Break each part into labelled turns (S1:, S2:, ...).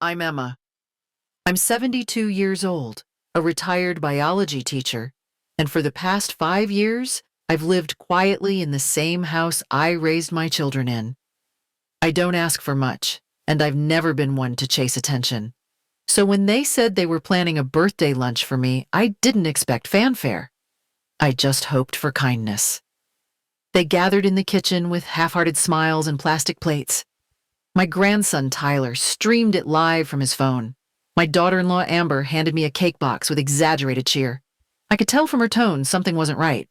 S1: I'm Emma. I'm 72 years old, a retired biology teacher, and for the past 5 years, I've lived quietly in the same house I raised my children in. I don't ask for much, and I've never been one to chase attention. So when they said they were planning a birthday lunch for me, I didn't expect fanfare. I just hoped for kindness. They gathered in the kitchen with half-hearted smiles and plastic plates. My grandson Tyler streamed it live from his phone. My daughter-in-law Amber handed me a cake box with exaggerated cheer. I could tell from her tone something wasn't right.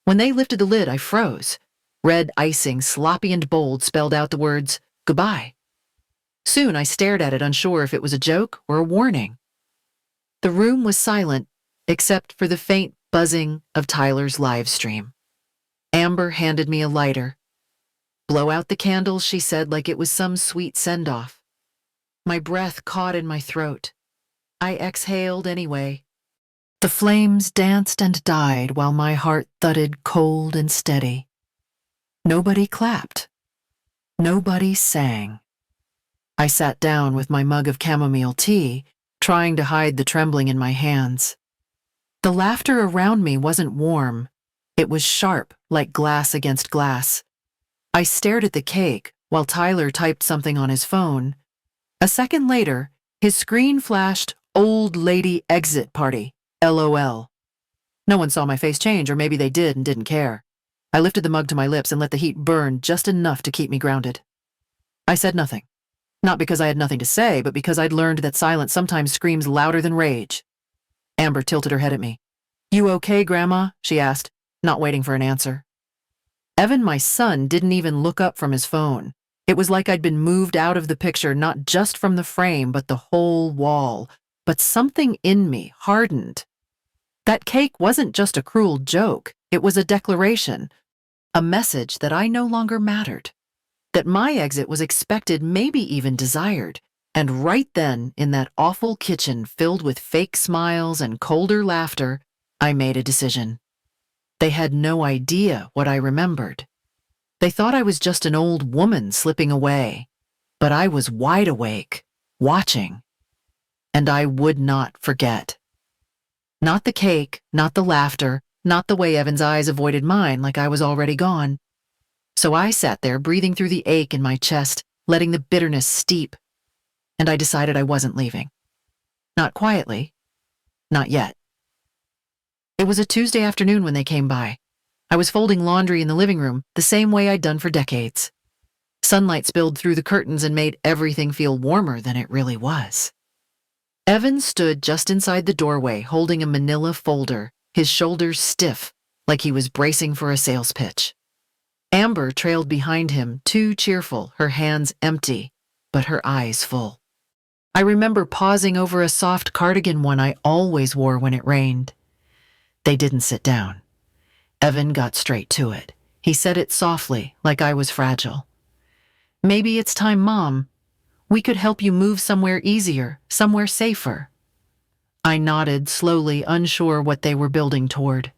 S1: When they lifted the lid, I froze. Red icing, sloppy and bold, spelled out the words, "Goodbye." Soon I stared at it, unsure if it was a joke or a warning. The room was silent, except for the faint buzzing of Tyler's live stream. Amber handed me a lighter. "Blow out the candles," she said, like it was some sweet send-off. My breath caught in my throat. I exhaled anyway. The flames danced and died while my heart thudded cold and steady. Nobody clapped. Nobody sang. I sat down with my mug of chamomile tea, trying to hide the trembling in my hands. The laughter around me wasn't warm. It was sharp, like glass against glass. I stared at the cake while Tyler typed something on his phone. A second later, his screen flashed, "Old Lady Exit Party, LOL." No one saw my face change, or maybe they did and didn't care. I lifted the mug to my lips and let the heat burn just enough to keep me grounded. I said nothing. Not because I had nothing to say, but because I'd learned that silence sometimes screams louder than rage. Amber tilted her head at me. "You okay, Grandma?" she asked, not waiting for an answer. Evan, my son, didn't even look up from his phone. It was like I'd been moved out of the picture, not just from the frame, but the whole wall. But something in me hardened. That cake wasn't just a cruel joke. It was a declaration, a message that I no longer mattered, that my exit was expected, maybe even desired. And right then, in that awful kitchen filled with fake smiles and colder laughter, I made a decision. They had no idea what I remembered. They thought I was just an old woman slipping away, but I was wide awake, watching. And I would not forget. Not the cake, not the laughter, not the way Evan's eyes avoided mine like I was already gone. So I sat there, breathing through the ache in my chest, letting the bitterness steep. And I decided I wasn't leaving. Not quietly. Not yet. It was a Tuesday afternoon when they came by. I was folding laundry in the living room, the same way I'd done for decades. Sunlight spilled through the curtains and made everything feel warmer than it really was. Evan stood just inside the doorway, holding a manila folder, his shoulders stiff, like he was bracing for a sales pitch. Amber trailed behind him, too cheerful, her hands empty, but her eyes full. I remember pausing over a soft cardigan one I always wore when it rained. They didn't sit down. Evan got straight to it. He said it softly, like I was fragile. "Maybe it's time, Mom. We could help you move somewhere easier, somewhere safer." I nodded, slowly, unsure what they were building toward.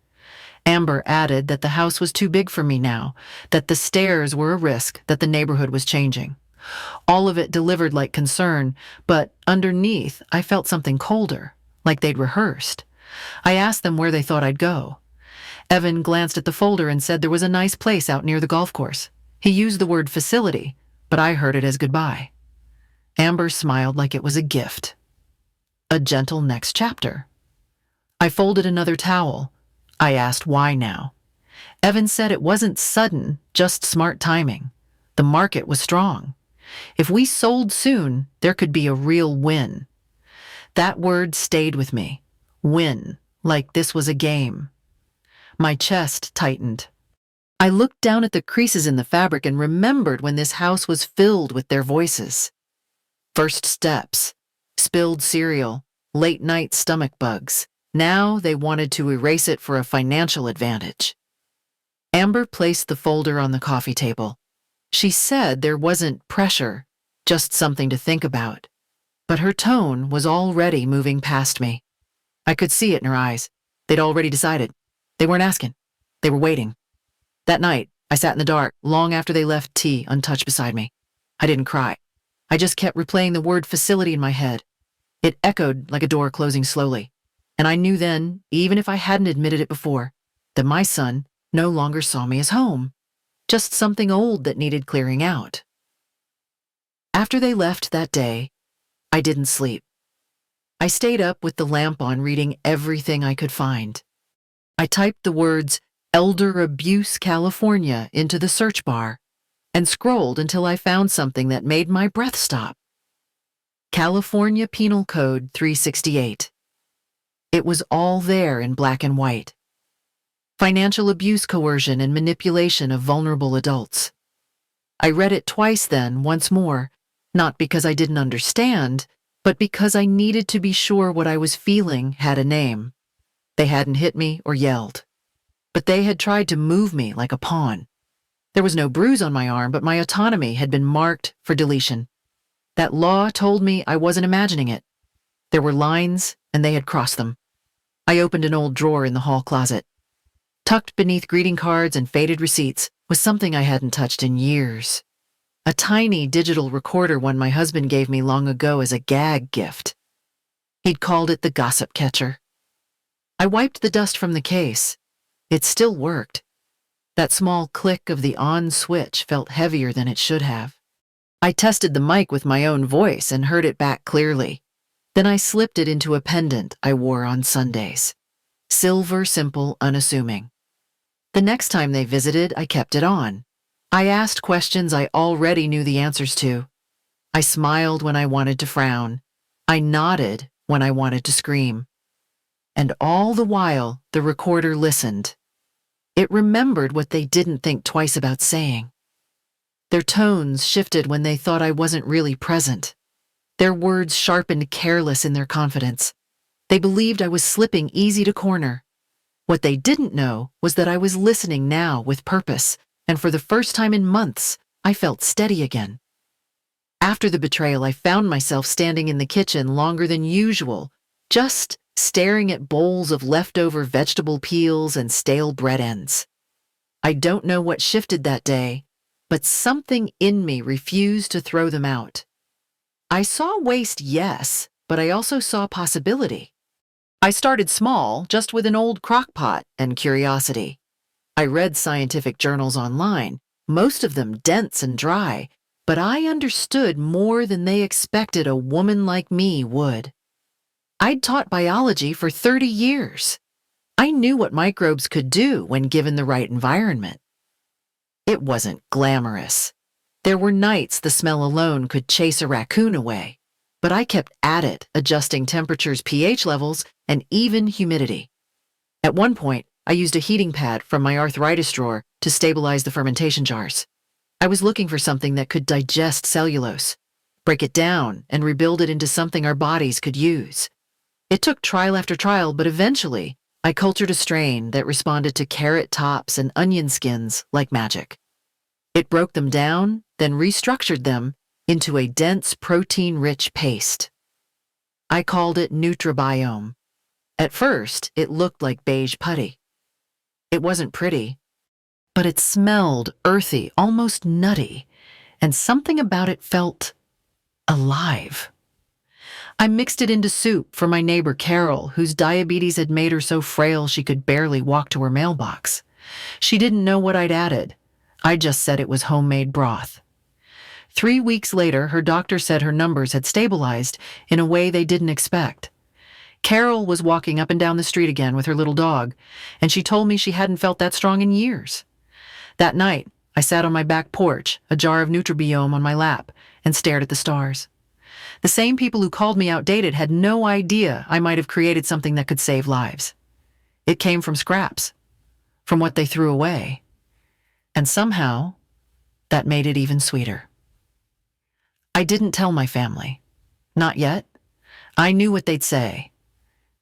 S1: Amber added that the house was too big for me now, that the stairs were a risk, that the neighborhood was changing. All of it delivered like concern, but underneath, I felt something colder, like they'd rehearsed. I asked them where they thought I'd go. Evan glanced at the folder and said there was a nice place out near the golf course. He used the word facility, but I heard it as goodbye. Amber smiled like it was a gift. A gentle next chapter. I folded another towel. I asked why now. Evan said it wasn't sudden, just smart timing. The market was strong. If we sold soon, there could be a real win. That word stayed with me. Win, like this was a game. My chest tightened. I looked down at the creases in the fabric and remembered when this house was filled with their voices. First steps, spilled cereal, late-night stomach bugs. Now they wanted to erase it for a financial advantage. Amber placed the folder on the coffee table. She said there wasn't pressure, just something to think about. But her tone was already moving past me. I could see it in her eyes. They'd already decided. They weren't asking. They were waiting. That night, I sat in the dark, long after they left tea untouched beside me. I didn't cry. I just kept replaying the word facility in my head. It echoed like a door closing slowly. And I knew then, even if I hadn't admitted it before, that my son no longer saw me as home, just something old that needed clearing out. After they left that day, I didn't sleep. I stayed up with the lamp on reading everything I could find. I typed the words Elder Abuse California into the search bar and scrolled until I found something that made my breath stop. California Penal Code 368. It was all there in black and white. Financial abuse, coercion, and manipulation of vulnerable adults. I read it twice then, once more, not because I didn't understand, but because I needed to be sure what I was feeling had a name. They hadn't hit me or yelled, but they had tried to move me like a pawn. There was no bruise on my arm, but my autonomy had been marked for deletion. That law told me I wasn't imagining it. There were lines, and they had crossed them. I opened an old drawer in the hall closet. Tucked beneath greeting cards and faded receipts was something I hadn't touched in years. A tiny digital recorder one my husband gave me long ago as a gag gift. He'd called it the gossip catcher. I wiped the dust from the case. It still worked. That small click of the on switch felt heavier than it should have. I tested the mic with my own voice and heard it back clearly. Then I slipped it into a pendant I wore on Sundays. Silver, simple, unassuming. The next time they visited, I kept it on. I asked questions I already knew the answers to. I smiled when I wanted to frown. I nodded when I wanted to scream. And all the while, the recorder listened. It remembered what they didn't think twice about saying. Their tones shifted when they thought I wasn't really present. Their words sharpened careless in their confidence. They believed I was slipping easy to corner. What they didn't know was that I was listening now with purpose, and for the first time in months, I felt steady again. After the betrayal, I found myself standing in the kitchen longer than usual, just staring at bowls of leftover vegetable peels and stale bread ends. I don't know what shifted that day, but something in me refused to throw them out. I saw waste, yes, but I also saw possibility. I started small, just with an old crock pot and curiosity. I read scientific journals online, most of them dense and dry, but I understood more than they expected a woman like me would. I'd taught biology for 30 years. I knew what microbes could do when given the right environment. It wasn't glamorous. There were nights the smell alone could chase a raccoon away, but I kept at it, adjusting temperatures, pH levels, and even humidity. At one point, I used a heating pad from my arthritis drawer to stabilize the fermentation jars. I was looking for something that could digest cellulose, break it down, and rebuild it into something our bodies could use. It took trial after trial, but eventually, I cultured a strain that responded to carrot tops and onion skins like magic. It broke them down, then restructured them into a dense, protein-rich paste. I called it Neutrabiome. At first, it looked like beige putty. It wasn't pretty, but it smelled earthy, almost nutty, and something about it felt alive. I mixed it into soup for my neighbor Carol, whose diabetes had made her so frail she could barely walk to her mailbox. She didn't know what I'd added. I just said it was homemade broth. 3 weeks later, her doctor said her numbers had stabilized in a way they didn't expect. Carol was walking up and down the street again with her little dog, and she told me she hadn't felt that strong in years. That night, I sat on my back porch, a jar of Neutrabiome on my lap, and stared at the stars. The same people who called me outdated had no idea I might have created something that could save lives. It came from scraps, from what they threw away. And somehow, that made it even sweeter. I didn't tell my family. Not yet. I knew what they'd say.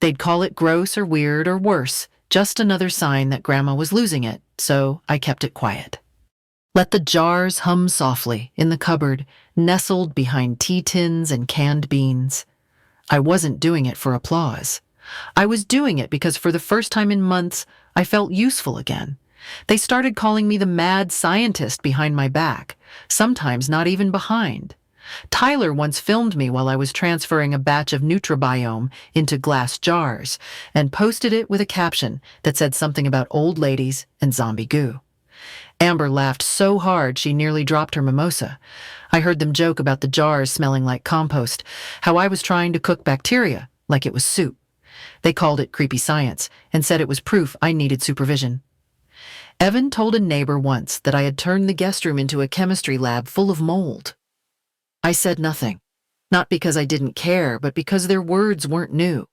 S1: They'd call it gross or weird or worse, just another sign that Grandma was losing it, so I kept it quiet. Let the jars hum softly in the cupboard, nestled behind tea tins and canned beans. I wasn't doing it for applause. I was doing it because for the first time in months, I felt useful again. They started calling me the mad scientist behind my back, sometimes not even behind. Tyler once filmed me while I was transferring a batch of Neutrabiome into glass jars and posted it with a caption that said something about old ladies and zombie goo. Amber laughed so hard she nearly dropped her mimosa. I heard them joke about the jars smelling like compost, how I was trying to cook bacteria like it was soup. They called it creepy science and said it was proof I needed supervision. Evan told a neighbor once that I had turned the guest room into a chemistry lab full of mold. I said nothing, not because I didn't care, but because their words weren't new.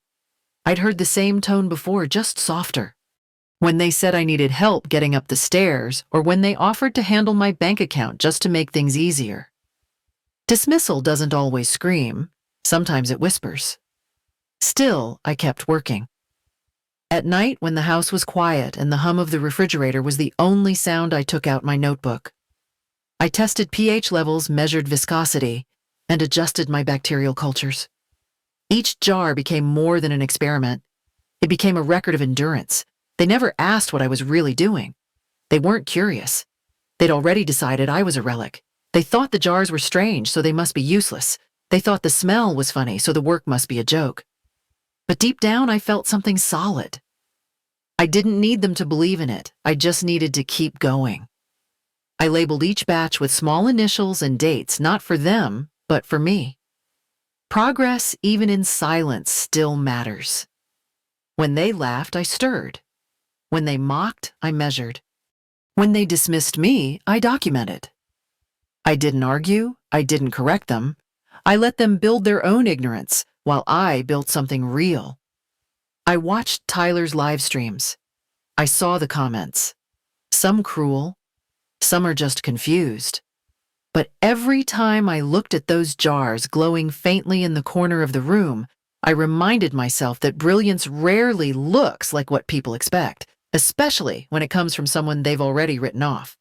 S1: I'd heard the same tone before, just softer. When they said I needed help getting up the stairs, or when they offered to handle my bank account just to make things easier. Dismissal doesn't always scream. Sometimes it whispers. Still, I kept working. At night, when the house was quiet and the hum of the refrigerator was the only sound, I took out my notebook. I tested pH levels, measured viscosity, and adjusted my bacterial cultures. Each jar became more than an experiment. It became a record of endurance. They never asked what I was really doing. They weren't curious. They'd already decided I was a relic. They thought the jars were strange, so they must be useless. They thought the smell was funny, so the work must be a joke. But deep down, I felt something solid. I didn't need them to believe in it. I just needed to keep going. I labeled each batch with small initials and dates, not for them, but for me. Progress, even in silence, still matters. When they laughed, I stirred. When they mocked, I measured. When they dismissed me, I documented. I didn't argue, I didn't correct them. I let them build their own ignorance, while I built something real. I watched Tyler's live streams. I saw the comments. Some cruel, some are just confused. But every time I looked at those jars glowing faintly in the corner of the room, I reminded myself that brilliance rarely looks like what people expect, especially when it comes from someone they've already written off.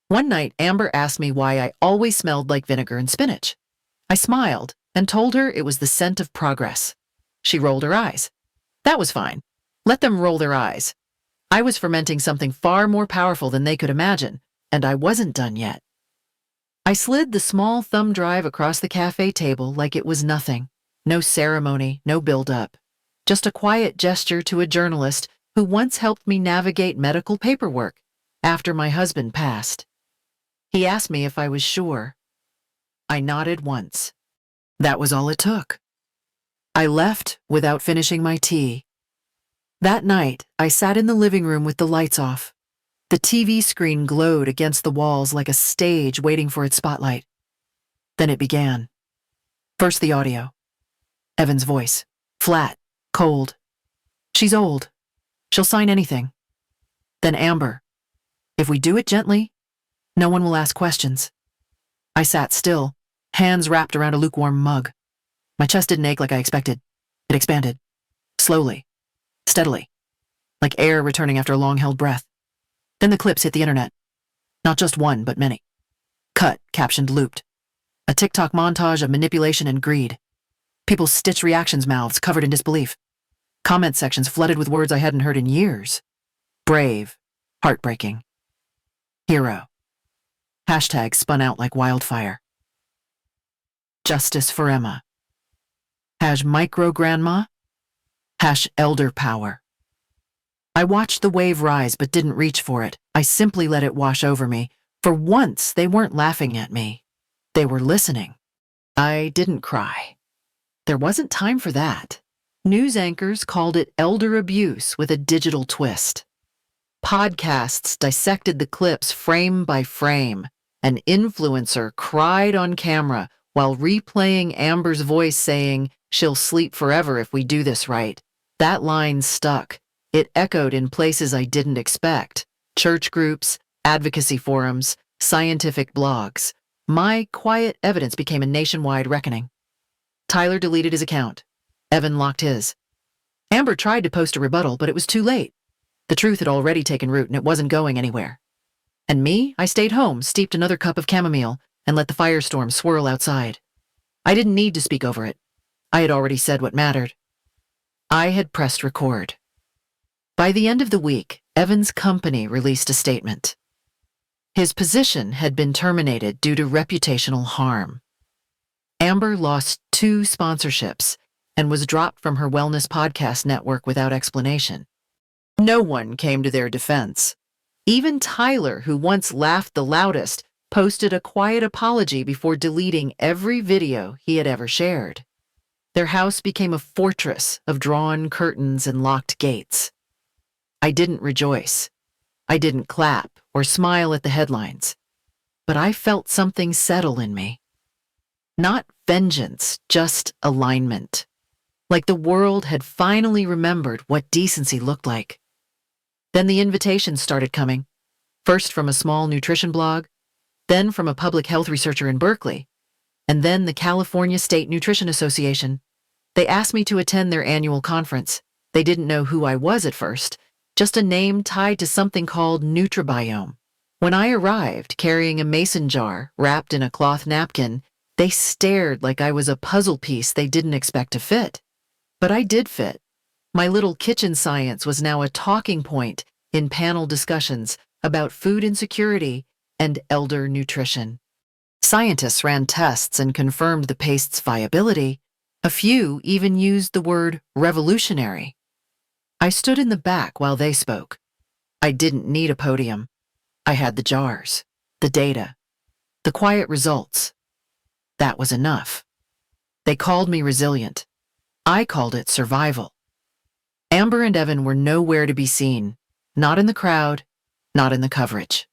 S1: One night, Amber asked me why I always smelled like vinegar and spinach. I smiled and told her it was the scent of progress. She rolled her eyes. That was fine. Let them roll their eyes. I was fermenting something far more powerful than they could imagine, and I wasn't done yet. I slid the small thumb drive across the cafe table like it was nothing. No ceremony, no build-up. Just a quiet gesture to a journalist who once helped me navigate medical paperwork after my husband passed. He asked me if I was sure. I nodded once. That was all it took. I left without finishing my tea. That night, I sat in the living room with the lights off. The TV screen glowed against the walls like a stage waiting for its spotlight. Then it began. First the audio. Evan's voice. Flat, cold. She's old. She'll sign anything. Then Amber. If we do it gently, no one will ask questions. I sat still, hands wrapped around a lukewarm mug. My chest didn't ache like I expected. It expanded. Slowly. Steadily. Like air returning after a long-held breath. Then the clips hit the internet. Not just one, but many. Cut, captioned, looped. A TikTok montage of manipulation and greed. People's stitched reactions mouths covered in disbelief. Comment sections flooded with words I hadn't heard in years. Brave. Heartbreaking. Hero. Hashtags spun out like wildfire. Justice for Emma. Hash micro-grandma. Hash elder power. I watched the wave rise but didn't reach for it. I simply let it wash over me. For once, they weren't laughing at me. They were listening. I didn't cry. There wasn't time for that. News anchors called it elder abuse with a digital twist. Podcasts dissected the clips frame by frame. An influencer cried on camera while replaying Amber's voice saying, "She'll sleep forever if we do this right." That line stuck. It echoed in places I didn't expect. Church groups, advocacy forums, scientific blogs. My quiet evidence became a nationwide reckoning. Tyler deleted his account. Evan locked his. Amber tried to post a rebuttal, but it was too late. The truth had already taken root and it wasn't going anywhere. And me, I stayed home, steeped another cup of chamomile, and let the firestorm swirl outside. I didn't need to speak over it. I had already said what mattered. I had pressed record. By the end of the week, Evan's company released a statement. His position had been terminated due to reputational harm. Amber lost 2 sponsorships and was dropped from her wellness podcast network without explanation. No one came to their defense. Even Tyler, who once laughed the loudest, posted a quiet apology before deleting every video he had ever shared. Their house became a fortress of drawn curtains and locked gates. I didn't rejoice. I didn't clap or smile at the headlines. But I felt something settle in me. Not vengeance, just alignment. Like the world had finally remembered what decency looked like. Then the invitations started coming, first from a small nutrition blog, then from a public health researcher in Berkeley, and then the California State Nutrition Association. They asked me to attend their annual conference. They didn't know who I was at first, just a name tied to something called Neutrabiome. When I arrived, carrying a mason jar wrapped in a cloth napkin, they stared like I was a puzzle piece they didn't expect to fit. But I did fit. My little kitchen science was now a talking point in panel discussions about food insecurity and elder nutrition. Scientists ran tests and confirmed the paste's viability. A few even used the word revolutionary. I stood in the back while they spoke. I didn't need a podium. I had the jars, the data, the quiet results. That was enough. They called me resilient. I called it survival. Amber and Evan were nowhere to be seen, not in the crowd, not in the coverage.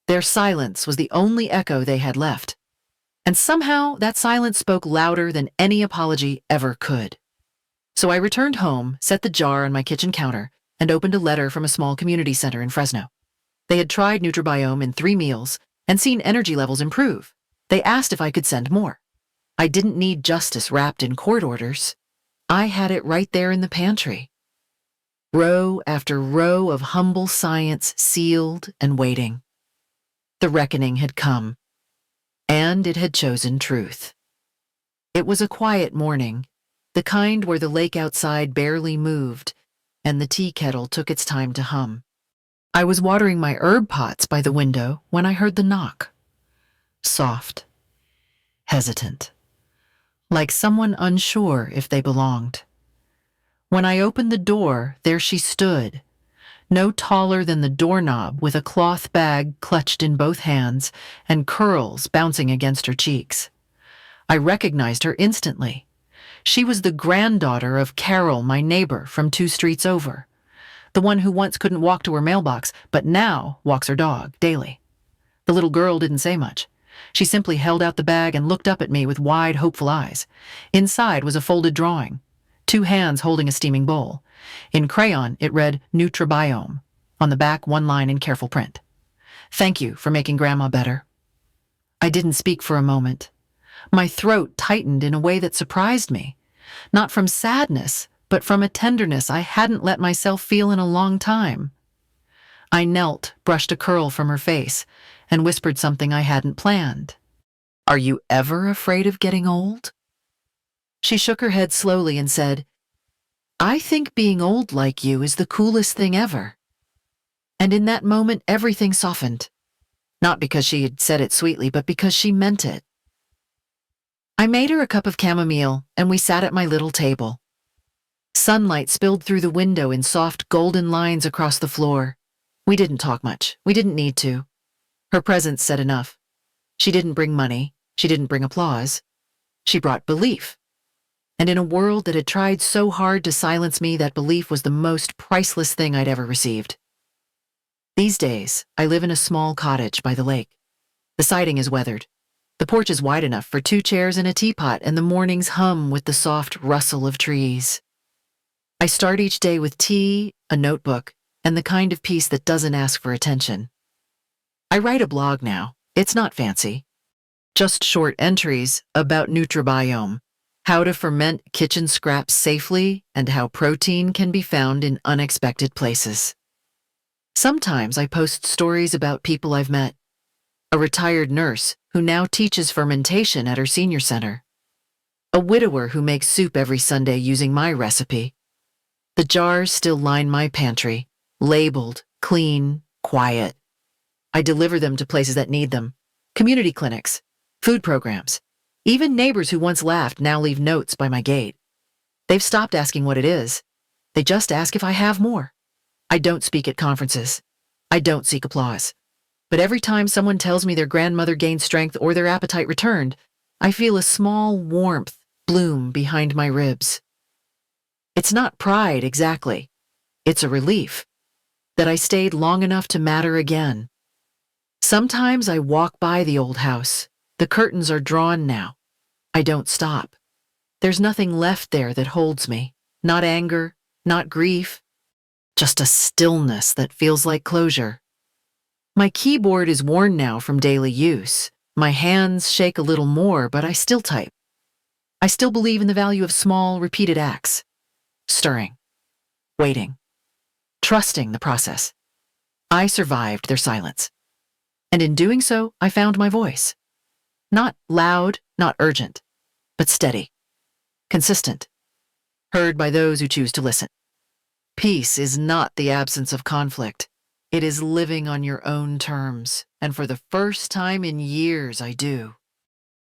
S1: Their silence was the only echo they had left. And somehow that silence spoke louder than any apology ever could. So I returned home, set the jar on my kitchen counter, and opened a letter from a small community center in Fresno. They had tried Neutrabiome in 3 meals and seen energy levels improve. They asked if I could send more. I didn't need justice wrapped in court orders. I had it right there in the pantry. Row after row of humble science sealed and waiting. The reckoning had come, and it had chosen truth. It was a quiet morning, the kind where the lake outside barely moved, and the tea kettle took its time to hum. I was watering my herb pots by the window when I heard the knock. Soft, hesitant, like someone unsure if they belonged. When I opened the door, there she stood, no taller than the doorknob, with a cloth bag clutched in both hands and curls bouncing against her cheeks. I recognized her instantly. She was the granddaughter of Carol, my neighbor from 2 streets over, the one who once couldn't walk to her mailbox, but now walks her dog daily. The little girl didn't say much. She simply held out the bag and looked up at me with wide, hopeful eyes. Inside was a folded drawing, 2 hands holding a steaming bowl. In crayon, it read Neutrabiome. On the back, 1 line in careful print. "Thank you for making Grandma better." I didn't speak for a moment. My throat tightened in a way that surprised me, not from sadness, but from a tenderness I hadn't let myself feel in a long time. I knelt, brushed a curl from her face, and whispered something I hadn't planned. "Are you ever afraid of getting old?" She shook her head slowly and said, "I think being old like you is the coolest thing ever." And in that moment, everything softened. Not because she had said it sweetly, but because she meant it. I made her a cup of chamomile, and we sat at my little table. Sunlight spilled through the window in soft golden lines across the floor. We didn't talk much. We didn't need to. Her presence said enough. She didn't bring money. She didn't bring applause. She brought belief. And in a world that had tried so hard to silence me, that belief was the most priceless thing I'd ever received. These days, I live in a small cottage by the lake. The siding is weathered. The porch is wide enough for 2 chairs and a teapot, and the mornings hum with the soft rustle of trees. I start each day with tea, a notebook, and the kind of peace that doesn't ask for attention. I write a blog now. It's not fancy. Just short entries about Neutrabiome, how to ferment kitchen scraps safely, and how protein can be found in unexpected places. Sometimes I post stories about people I've met. A retired nurse who now teaches fermentation at her senior center. A widower who makes soup every Sunday using my recipe. The jars still line my pantry, labeled, clean, quiet. I deliver them to places that need them. Community clinics, food programs, Even neighbors who once laughed now leave notes by my gate. They've stopped asking what it is. They just ask if I have more. I don't speak at conferences. I don't seek applause. But every time someone tells me their grandmother gained strength or their appetite returned, I feel a small warmth bloom behind my ribs. It's not pride exactly. It's a relief that I stayed long enough to matter again. Sometimes I walk by the old house. The curtains are drawn now. I don't stop. There's nothing left there that holds me. Not anger, not grief, just a stillness that feels like closure. My keyboard is worn now from daily use. My hands shake a little more, but I still type. I still believe in the value of small, repeated acts. Stirring, waiting, trusting the process. I survived their silence. And in doing so, I found my voice. Not loud, not urgent, but steady, consistent, heard by those who choose to listen. Peace is not the absence of conflict. It is living on your own terms, and for the first time in years, I do.